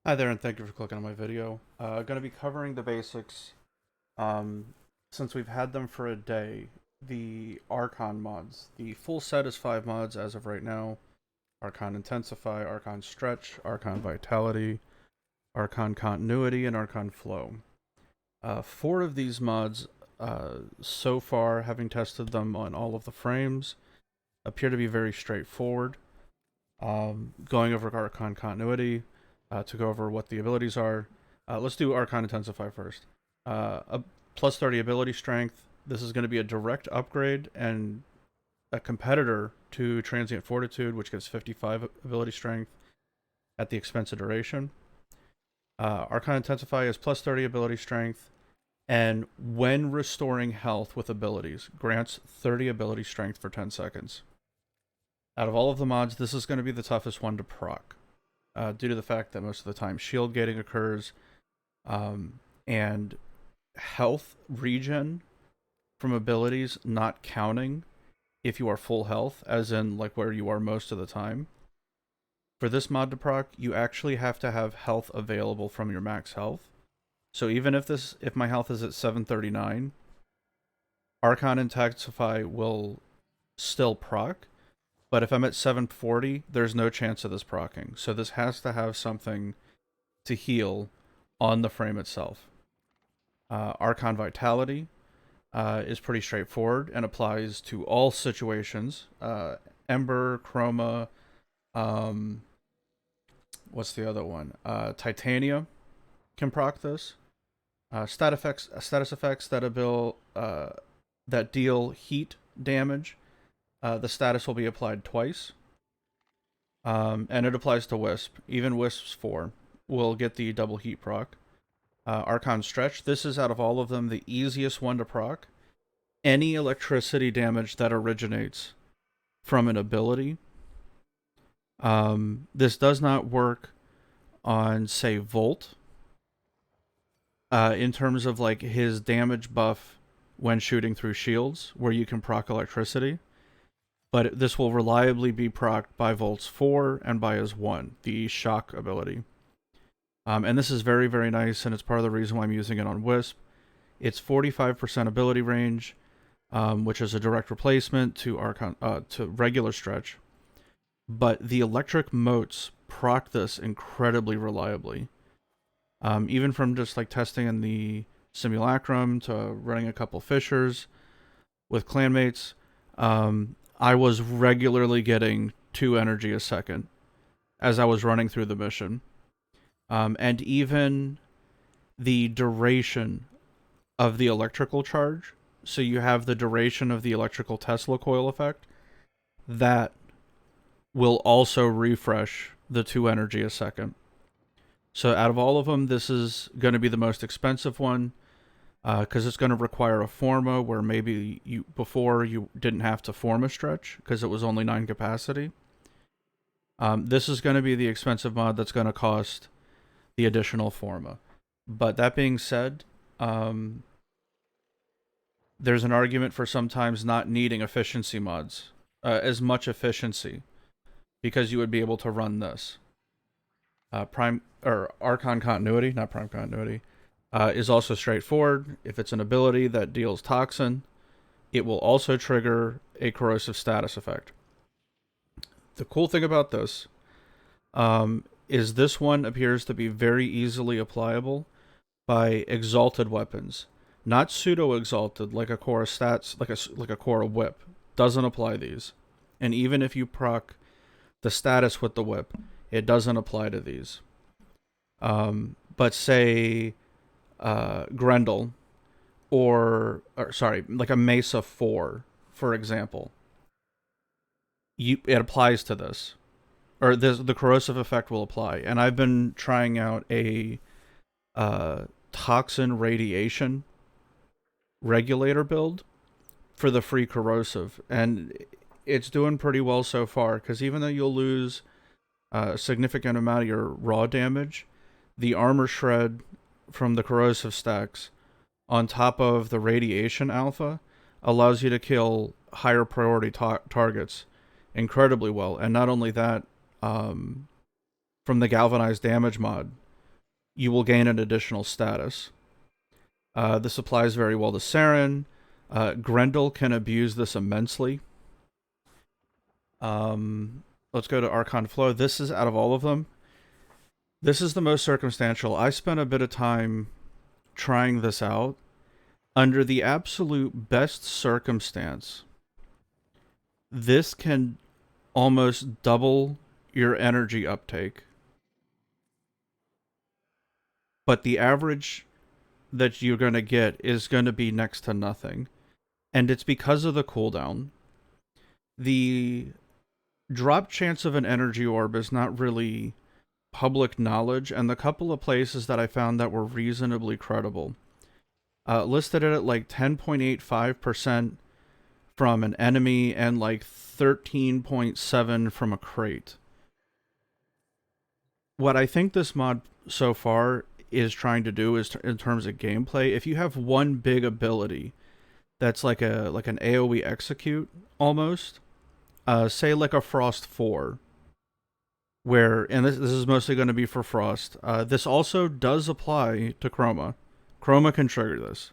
Hi there, and thank you for clicking on my video. Going to be covering the basics. Since we've had them for a day, the Archon mods. The full set is 5 mods as of right now. Archon Intensify, Archon Stretch, Archon Vitality, Archon Continuity, and Archon Flow. 4 of these mods, so far, having tested them on all of the frames, appear to be very straightforward. Going over Archon Continuity, to go over what the abilities are. Let's do Archon Intensify first. A plus 30 ability strength. This is going to be a direct upgrade and a competitor to Transient Fortitude, which gives 55 ability strength at the expense of duration. Archon Intensify is plus 30 ability strength, and when restoring health with abilities, grants 30 ability strength for 10 seconds. Out of all of the mods, this is going to be the toughest one to proc. Due to the fact that most of the time shield gating occurs, and health regen from abilities not counting if you are full health, as in like where you are most of the time. For this mod to proc, you actually have to have health available from your max health. So even if my health is at 739, Archon Intensify will still proc. But if I'm at 740, there's no chance of this proccing. So this has to have something to heal on the frame itself. Archon Vitality is pretty straightforward and applies to all situations. Ember, Chroma, what's the other one? Titania can proc this. Status effects that deal heat damage. The status will be applied twice. And it applies to Wisp. Even Wisp's 4 will get the double heat proc. Archon Stretch. This is, out of all of them, the easiest one to proc. Any electricity damage that originates from an ability. This does not work on, say, Volt. In terms of like his damage buff when shooting through shields, where you can proc electricity. But this will reliably be procced by Volt's 4 and by his 1, the shock ability. And this is very, very nice, and it's part of the reason why I'm using it on Wisp. It's 45% ability range, which is a direct replacement to regular Stretch. But the electric motes proc this incredibly reliably. Even from just like testing in the simulacrum to running a couple fissures with clanmates, I was regularly getting 2 energy a second as I was running through the mission. And even the duration of the electrical charge, so you have the duration of the electrical Tesla coil effect, that will also refresh the 2 energy a second. So out of all of them, this is going to be the most expensive one, because it's going to require a forma where maybe before you didn't have to form a Stretch because it was only 9 capacity. This is going to be the expensive mod that's going to cost the additional forma. But that being said, there's an argument for sometimes not needing efficiency mods, as much efficiency, because you would be able to run this. Archon Continuity, not Prime Continuity, is also straightforward. If it's an ability that deals Toxin, it will also trigger a corrosive status effect. The cool thing about this is this one appears to be very easily applicable by exalted weapons, not pseudo exalted like a Korra stats, like a Korra whip. Doesn't apply these, and even if you proc the status with the whip, it doesn't apply to these. But say Grendel, or sorry, like a Mesa 4, for example, it applies to this, or the corrosive effect will apply. And I've been trying out a toxin radiation regulator build for the free corrosive, and it's doing pretty well so far, because even though you'll lose a significant amount of your raw damage, the armor shred from the corrosive stacks on top of the radiation alpha allows you to kill higher priority targets incredibly well. And not only that, from the galvanized damage mod, you will gain an additional status. This applies very well to Saren. Grendel can abuse this immensely. Let's go to Archon Flow. This is, out of all of them, this is the most circumstantial. I spent a bit of time trying this out. Under the absolute best circumstance, this can almost double your energy uptake. But the average that you're going to get is going to be next to nothing. And it's because of the cooldown. The drop chance of an energy orb is not really public knowledge, and the couple of places that I found that were reasonably credible listed it at like 10.85% from an enemy and like 13.7 from a crate. What I think this mod so far is trying to do is, in terms of gameplay, if you have one big ability that's like an AoE execute almost, say like a Frost 4, where, and this is mostly going to be for Frost. This also does apply to Chroma. Chroma can trigger this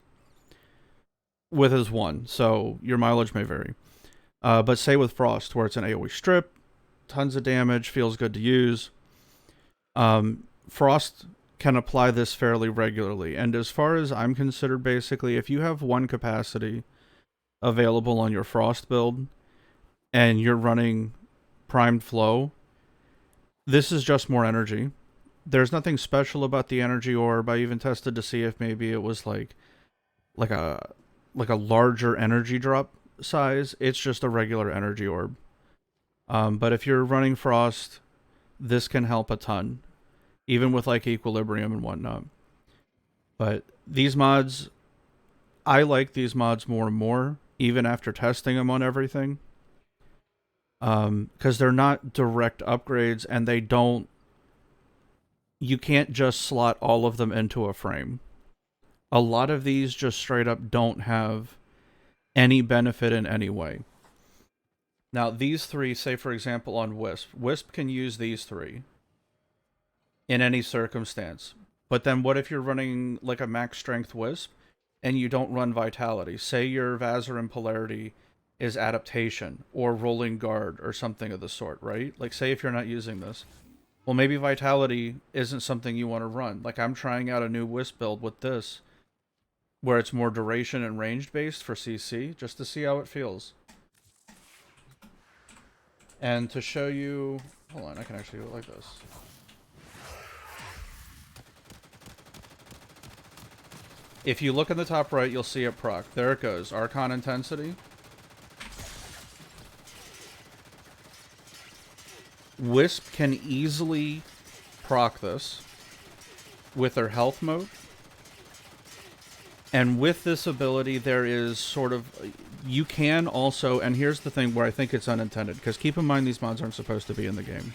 with his 1, so your mileage may vary. But say with Frost, where it's an AoE strip, tons of damage, feels good to use. Frost can apply this fairly regularly, and as far as I'm considered, basically, if you have 1 capacity available on your Frost build, and you're running primed flow, this is just more energy. There's nothing special about the energy orb. I even tested to see if maybe it was like a larger energy drop size. It's just a regular energy orb. But if you're running Frost, this can help a ton, even with like equilibrium and whatnot. But these mods, I like these mods more and more, even after testing them on everything. Because they're not direct upgrades, and they don't, you can't just slot all of them into a frame. A lot of these just straight up don't have any benefit in any way. Now, these 3, say for example on Wisp. Wisp can use these 3 in any circumstance. But then what if you're running like a max strength Wisp and you don't run Vitality? Say your Vazarin Polarity is Adaptation or Rolling Guard or something of the sort, right? Like, say if you're not using this. Well, maybe Vitality isn't something you want to run. Like, I'm trying out a new Wisp build with this, where it's more duration and range based for CC, just to see how it feels. And to show you, hold on, I can actually do it like this. If you look in the top right, you'll see it proc. There it goes, Archon Intensity. Wisp can easily proc this with their health mode. And with this ability, there is sort of, you can also, and here's the thing where I think it's unintended, because keep in mind these mods aren't supposed to be in the game.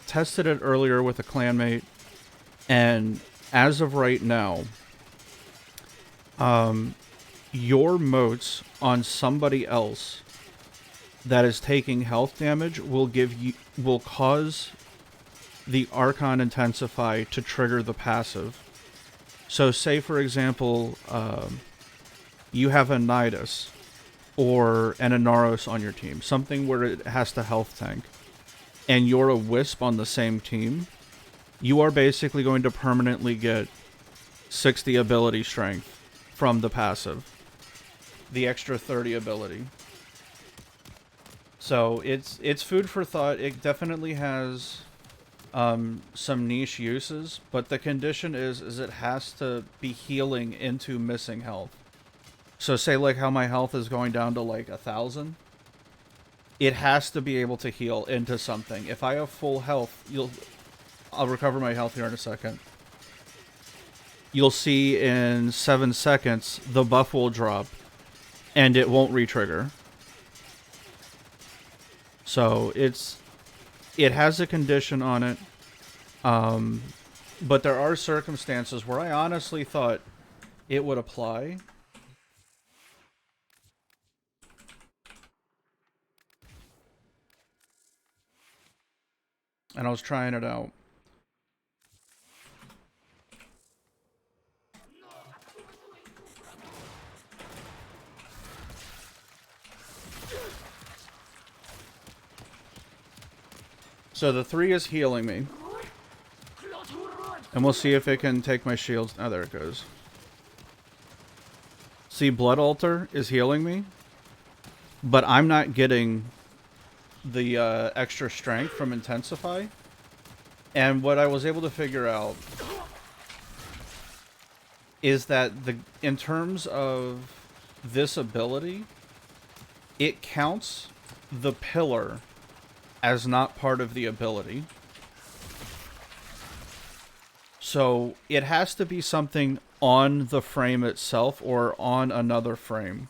Tested it earlier with a clanmate, and as of right now, your motes on somebody else that is taking health damage will cause the Archon Intensify to trigger the passive. So say for example, you have a Nidus or an Inaros on your team, something where it has to health tank, and you're a Wisp on the same team, you are basically going to permanently get 60 ability strength from the passive. The extra 30 ability. So it's food for thought. It definitely has some niche uses, but the condition is it has to be healing into missing health. So say like how my health is going down to like 1,000. It has to be able to heal into something. If I have full health, I'll recover my health here in a second. You'll see in 7 seconds the buff will drop and it won't re-trigger. So it has a condition on it, but there are circumstances where I honestly thought it would apply. And I was trying it out. So the 3 is healing me. And we'll see if it can take my shields. Oh, there it goes. See, Blood Altar is healing me. But I'm not getting the extra strength from Intensify. And what I was able to figure out is that in terms of this ability, it counts the pillar as not part of the ability. So it has to be something on the frame itself or on another frame.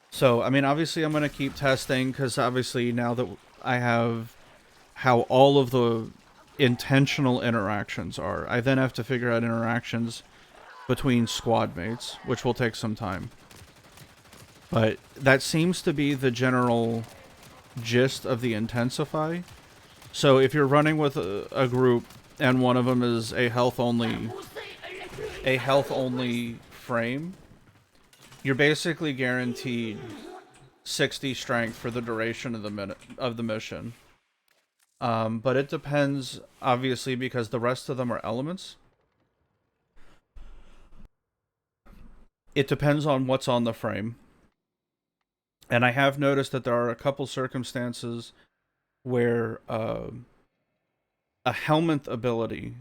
So, I mean, obviously I'm going to keep testing because obviously now that I have how all of the intentional interactions are, I then have to figure out interactions between squad mates, which will take some time. But that seems to be the general gist of the Intensify. So if you're running with a group and one of them is a health only frame, you're basically guaranteed 60 strength for the duration of the mission. But it depends, obviously, because the rest of them are elements. It depends on what's on the frame. And I have noticed that there are a couple circumstances where a helmet ability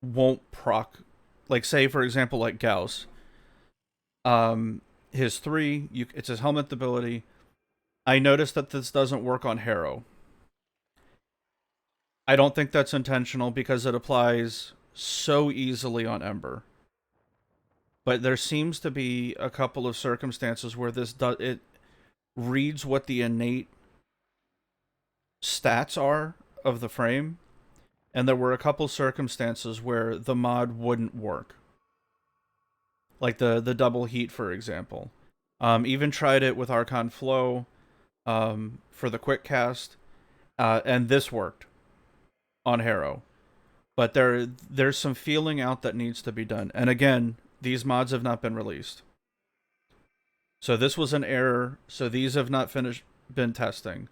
won't proc. Like, say, for example, like Gauss. His 3, it's his helmet ability. I noticed that this doesn't work on Harrow. I don't think that's intentional because it applies so easily on Ember. But there seems to be a couple of circumstances where it reads what the innate stats are of the frame, and there were a couple circumstances where the mod wouldn't work. Like the double heat, for example. Even tried it with Archon Flow for the quick cast, and this worked on Harrow. But there's some feeling out that needs to be done. And again, these mods have not been released. So this was an error. So these have not been testing.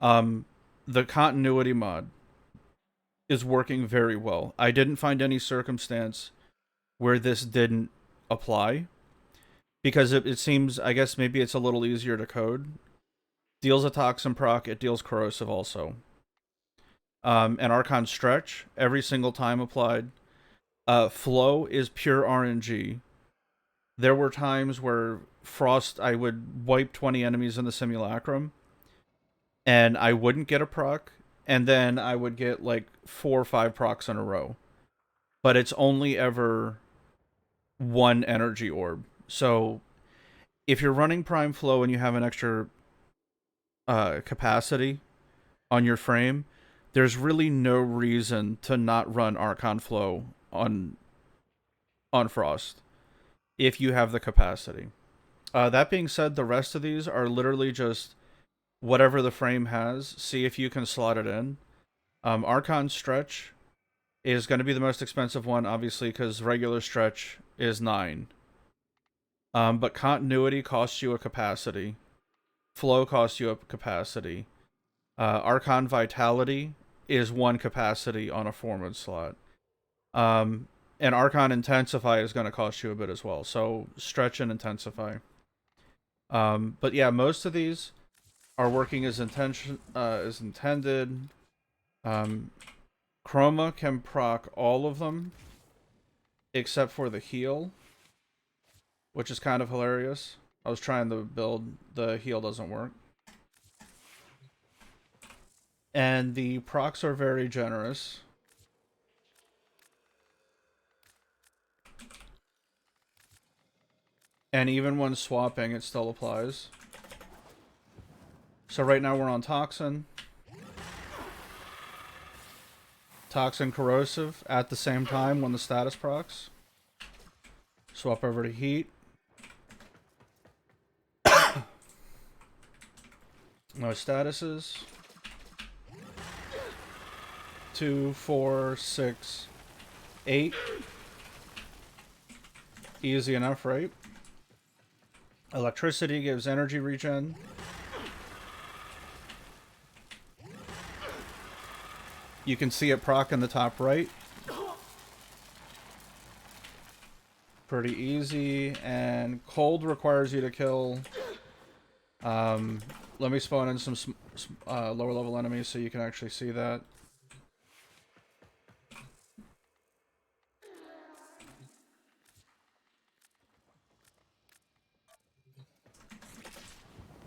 The continuity mod is working very well. I didn't find any circumstance where this didn't apply. Because it seems, I guess maybe it's a little easier to code. Deals a toxin proc, it deals corrosive also. And Archon Stretch, every single time applied. Flow is pure RNG. There were times where Frost, I would wipe 20 enemies in the Simulacrum, and I wouldn't get a proc, and then I would get like 4 or 5 procs in a row. But it's only ever one energy orb. So if you're running Prime Flow and you have an extra capacity on your frame, there's really no reason to not run Archon Flow on Frost if you have the capacity. That being said, the rest of these are literally just whatever the frame has. See if you can slot it in. Archon Stretch is going to be the most expensive one, obviously, because regular Stretch is 9. But Continuity costs you a capacity. Flow costs you a capacity. Archon Vitality is 1 capacity on a forward slot. And Archon Intensify is going to cost you a bit as well. So Stretch and Intensify. But yeah, most of these are working as intended. Chroma can proc all of them except for the heal, which is kind of hilarious. I was trying to build, the heal doesn't work. And the procs are very generous. And even when swapping, it still applies. So right now we're on Toxin. Toxin Corrosive at the same time when the status procs. Swap over to Heat. No statuses. 2, 4, 6, 8. Easy enough, right? Electricity gives energy regen. You can see it proc in the top right. Pretty easy. And cold requires you to kill... let me spawn in some lower level enemies so you can actually see that.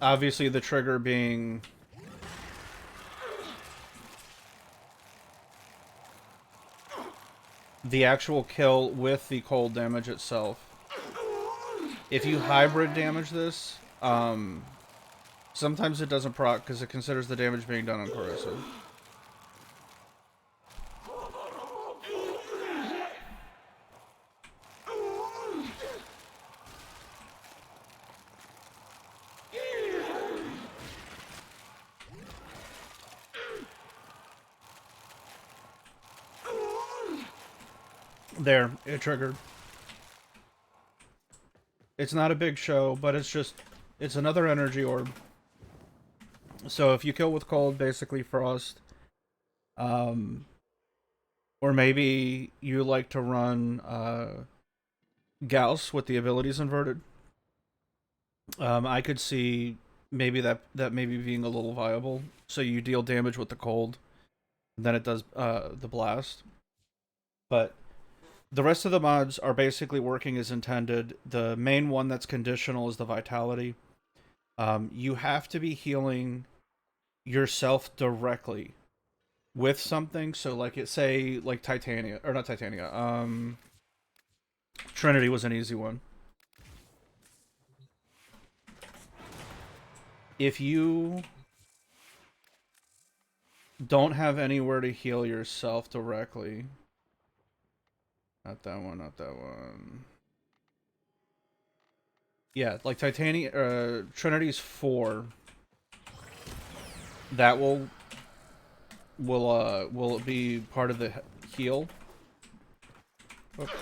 Obviously the trigger being... the actual kill with the cold damage itself. If you hybrid damage this, sometimes it doesn't proc because it considers the damage being done on corrosive. There, it triggered. It's not a big show, but it's another energy orb. So if you kill with cold, basically frost, or maybe you like to run Gauss with the abilities inverted, I could see maybe that maybe being a little viable. So you deal damage with the cold, then it does the blast. But the rest of the mods are basically working as intended. The main one that's conditional is the vitality. You have to be healing yourself directly with something. So like like Titania, or not Titania, Trinity was an easy one. If you don't have anywhere to heal yourself directly, not that one, not that one. Yeah, like Titania, Trinity's 4. That will be part of the heal. Oops.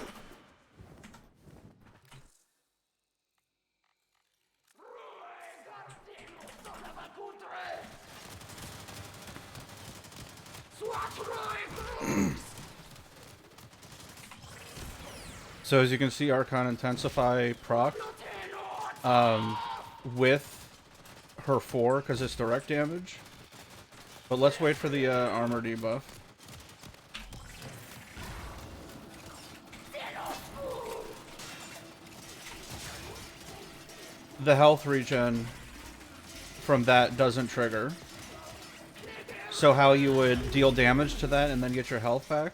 So as you can see, Archon Intensify proc with her 4 because it's direct damage. But let's wait for the armor debuff. The health regen from that doesn't trigger. So how you would deal damage to that and then get your health back,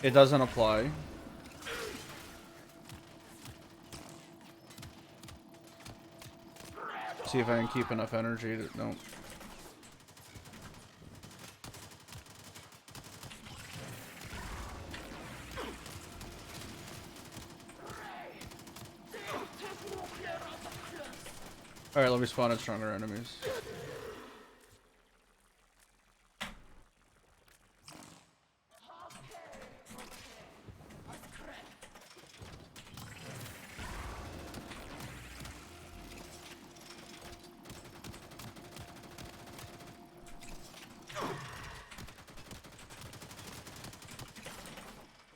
it doesn't apply. See if I can keep enough energy to... Nope. Alright, let me spawn in stronger enemies.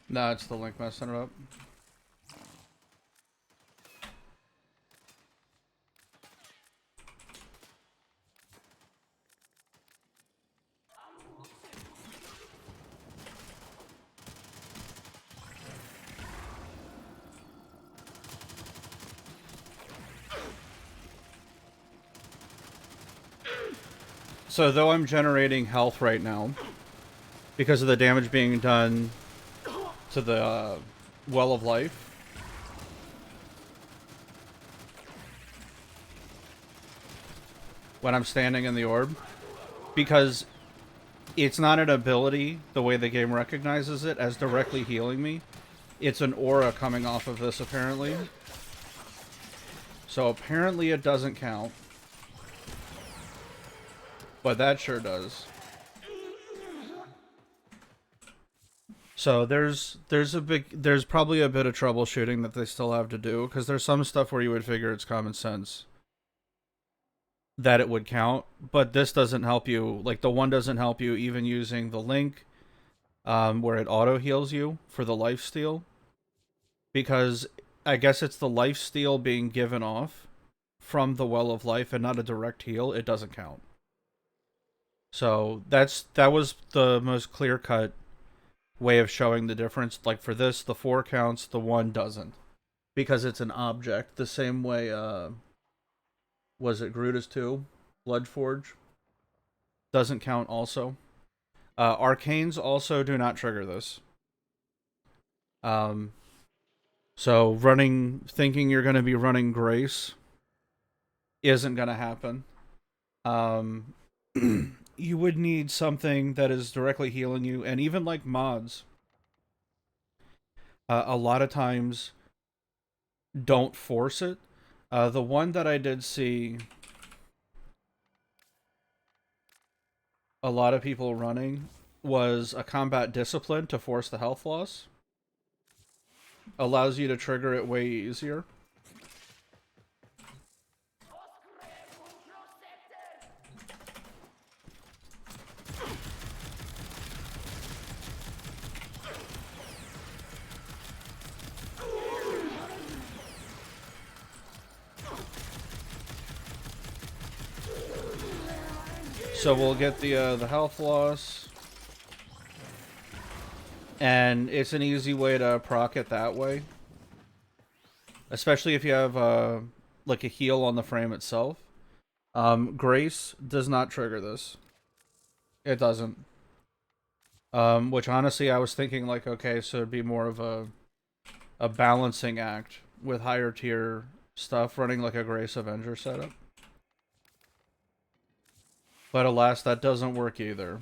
Nah, it's the link messing it up. So though I'm generating health right now, because of the damage being done to the Well of Life, when I'm standing in the orb, because it's not an ability the way the game recognizes it as directly healing me. It's an aura coming off of this, apparently. So apparently it doesn't count. But that sure does. So there's probably a bit of troubleshooting that they still have to do, because there's some stuff where you would figure it's common sense. that it would count, but this doesn't help you. Like, the one doesn't help you even using the link where it auto heals you for the life steal, because I guess it's the life steal being given off from the well of life and not a direct heal. It doesn't count. So that was the most clear cut way of showing the difference. Like for this, the 4 counts, the 1 doesn't, because it's an object. The same way, was it Grutas 2? Bloodforge doesn't count also. Arcanes also do not trigger this. Um, so thinking you're going to be running Grace isn't going to happen. You would need something that is directly healing you, and even like mods, a lot of times don't force it. The one that I did see a lot of people running was a combat discipline to force the health loss. Allows you to trigger it way easier. So we'll get the health loss, and it's an easy way to proc it that way, especially if you have like a heal on the frame itself. Grace does not trigger this. It doesn't. Which honestly, I was thinking like, okay, so it'd be more of a balancing act with higher tier stuff running like a Grace Avenger setup. But alas, that doesn't work either.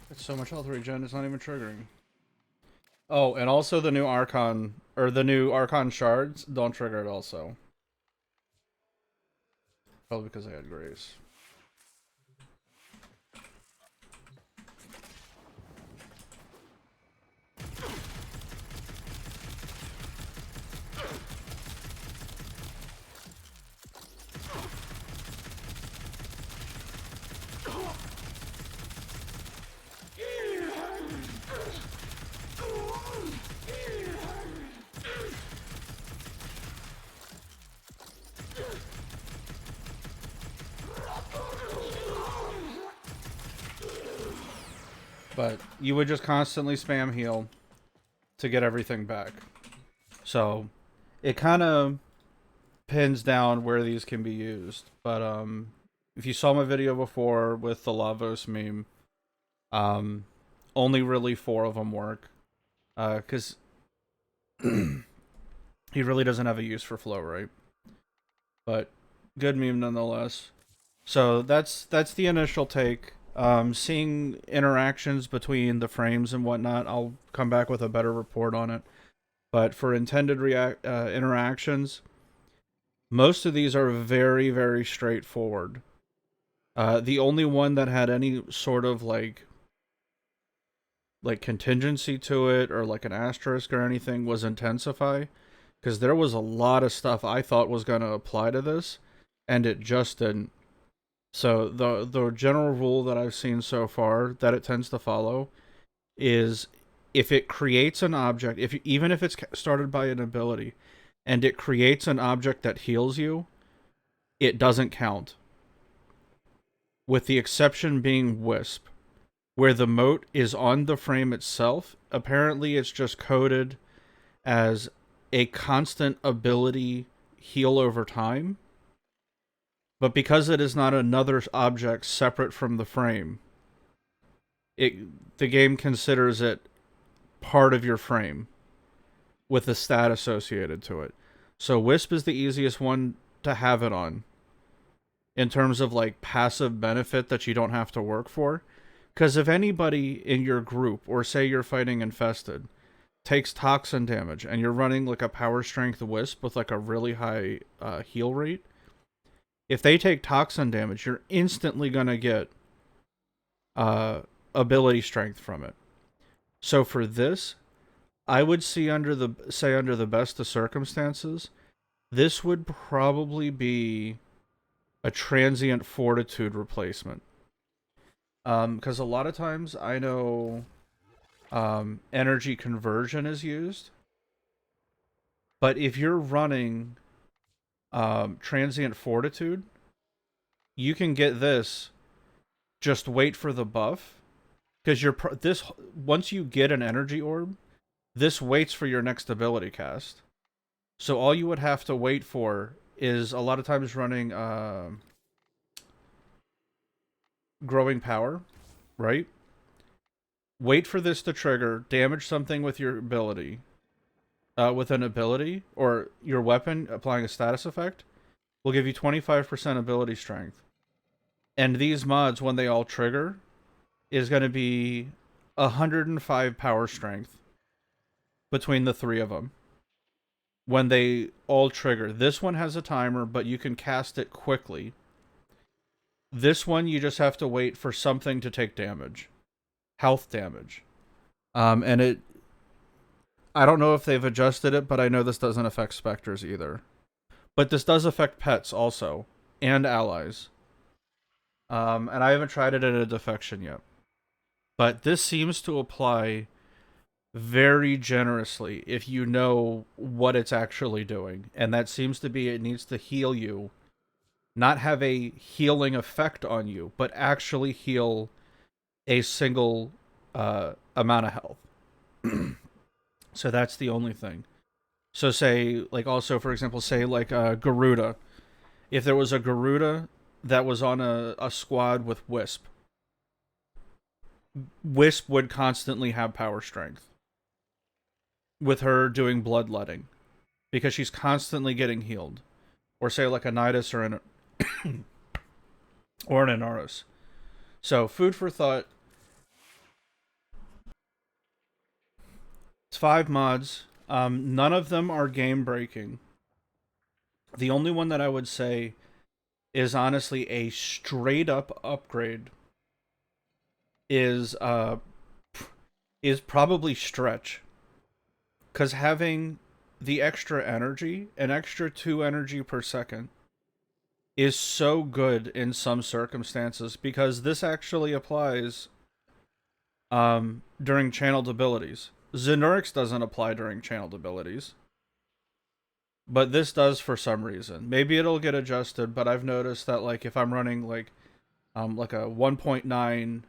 It's so much health regen, it's not even triggering. Oh, and also the new Archon, or the new Archon shards don't trigger it also. Probably because I had Grace. But you would just constantly spam heal to get everything back. So it kind of pins down where these can be used. But if you saw my video before with the Lavos meme, only really 4 of them work. Because he really doesn't have a use for flow, right? But good meme nonetheless. So that's the initial take. Seeing interactions between the frames and whatnot, I'll come back with a better report on it. But for intended interactions, most of these are very, very straightforward. The only one that had any sort of like contingency to it, or like an asterisk or anything, was intensify, because there was a lot of stuff I thought was going to apply to this, and it just didn't. So the general rule that I've seen so far that it tends to follow is, if it creates an object, even if it's started by an ability, and it creates an object that heals you, it doesn't count. With the exception being Wisp, where the mote is on the frame itself. Apparently it's just coded as a constant ability heal over time. But because it is not another object separate from the frame, the game considers it part of your frame. with the stat associated to it. So Wisp is the easiest one to have it on in terms of like passive benefit that you don't have to work for. Because if anybody in your group, or say you're fighting infested, takes toxin damage and you're running like a power strength Wisp with like a really high heal rate, if they take toxin damage, you're instantly going to get ability strength from it. So for this, I would say under the best of circumstances, this would probably be a transient fortitude replacement. Because a lot of times I know energy conversion is used, but if you're running transient fortitude, you can get this. Just wait for the buff, because once you get an energy orb, this waits for your next ability cast. So all you would have to wait for is a lot of times running growing power, right? Wait for this to trigger, damage something with your ability, with an ability, or your weapon applying a status effect, will give you 25% ability strength. And these mods, when they all trigger, is going to be 105 power strength between the three of them. When they all trigger. This one has a timer, but you can cast it quickly. This one, you just have to wait for something to take damage. Health damage. And I don't know if they've adjusted it, but I know this doesn't affect specters either. But this does affect pets also, and allies. And I haven't tried it in a defection yet. But this seems to apply very generously if you know what it's actually doing. And that seems to be it needs to heal you. Not have a healing effect on you, but actually heal a single amount of health. So that's the only thing. So say, like also, for example, say like Garuda. If there was a Garuda that was on a squad with Wisp, Wisp would constantly have power strength with her doing bloodletting, because she's constantly getting healed. Or say like a Nidus or an or an Inaros. So food for thought. It's 5 mods. None of them are game breaking. The only one that I would say is honestly a straight up upgrade is probably Stretch. Because having the extra energy, an extra 2 energy per second, is so good in some circumstances, because this actually applies during channeled abilities. Xenurix doesn't apply during channeled abilities, but this does for some reason. Maybe it'll get adjusted, but I've noticed that like if I'm running like a 1.9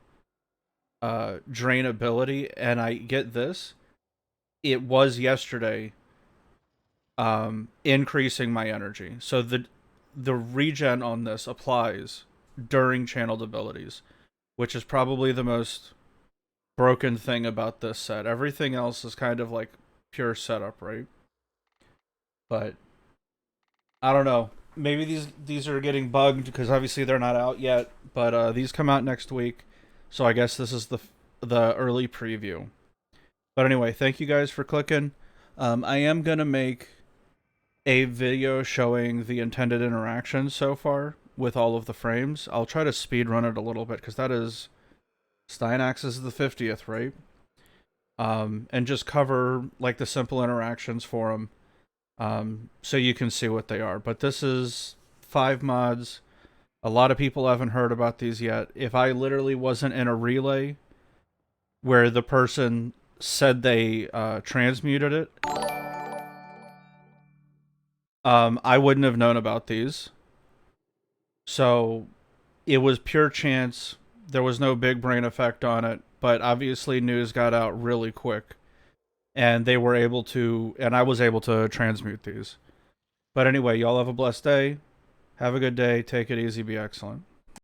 drain ability and I get this, it was yesterday increasing my energy. So the regen on this applies during channeled abilities, which is probably the most broken thing about this set. Everything else is kind of like pure setup, right? But I don't know. Maybe these are getting bugged because obviously they're not out yet. But these come out next week, so I guess this is the early preview. But anyway, thank you guys for clicking. I am gonna make a video showing the intended interactions so far with all of the frames. I'll try to speed run it a little bit because that is Steinax is the 50th, right? And just cover like the simple interactions for them, so you can see what they are. But this is 5 mods. A lot of people haven't heard about these yet. If I literally wasn't in a relay where the person said they transmuted it, I wouldn't have known about these. So it was pure chance. There was no big brain effect on it, but obviously news got out really quick, and they were able to, and I was able to transmute these. But anyway, y'all have a blessed day. Have a good day. Take it easy. Be excellent.